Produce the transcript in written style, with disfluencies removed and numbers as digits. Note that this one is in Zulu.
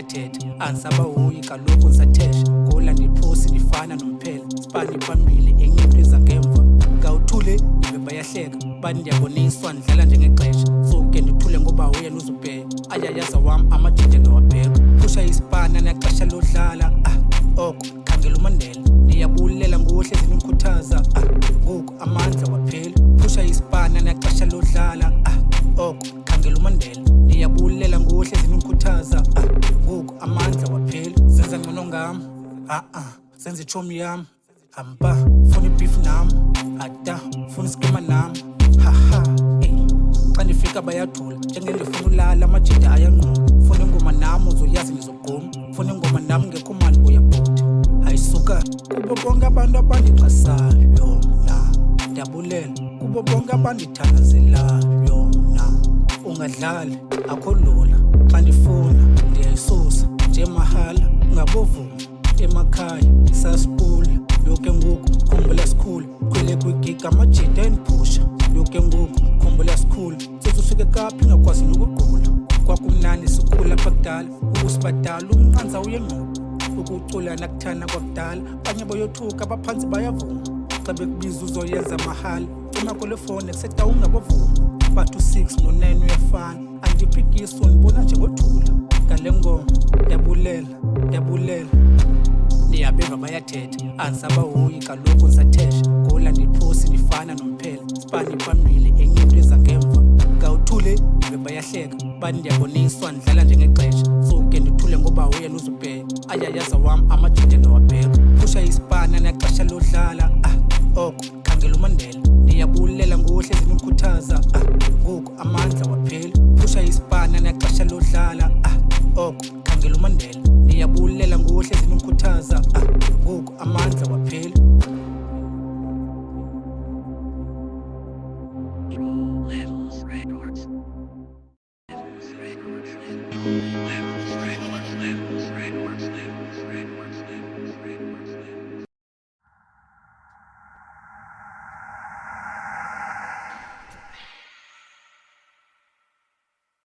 bayathetha andisabahoyi kaloku ndisathesha ngola ndiphosi ndifana nomphela sipani phambili enye into eza ngemva ngawuthule ibe bayahleka bani ndiyaboniswa ndidlala njengexesha suke ndithule ngoba wena uzubheka ayayaza wam amajije ngawabheka pusha isipana nexesha lodlala oko khangela uMandela ndiyabulela ngohle zinimkhuthaza ngoku amandla waphela pusha isipana nexesha lodlala oko khangela uMandela ndiyabulela ngohle zinimkhuthaza ngoku amandla waphela zenza ngcono ngam senza ichomi yam hamba funa ibeef nam funa iskema nam xa ndifika bayadula njengendifuna ulala amajide ayanquma funa ingoma nam uzoyazi ndizogquma funa ingoma nam ngekho mali uyabhuda ayisuka kubo bonke abantu abandixhasayo mna ndiyabulela kubo bonke abandithandazelayo mna ungadlali akho lula xa ndifuna ndiyayisusa nje mahala ungabovuma emakhaya sasipula yoke ngoku khumbula sikhula khwele kwigiga amajida endiphusha yoke ngoku khumbula sikhula sesusuke kaphi ngakwazi nokugqula kwakumnandi sikhula apha kudala ukusibadala umnqanza uyengqobo ukucula nakuthana kwakudala abanye boyothuka abaphantsi bayavuma xa bekubiza uzoyenza mahala imako lefone kuseta ungabovuma but u6 no9 uyafana andiphikiswa ndibona njengothula ngale ngoma ndiyabulela ndiyabeva bayathetha andisabahoyi kaloku ndisathesha ngola ndiphosi ndifana nomphela sipani phambili enye into eza ngemva ngawuthule ibe bayahleka bani ndiyaboniswa ndidlala njengexesha suke ndithule ngoba wena uzubheka ayayaza wam amajide ngawabheka pusha isipana nexesha lodlala oko khangela uMandela ndiyabulela ngohle zinimkhuthaza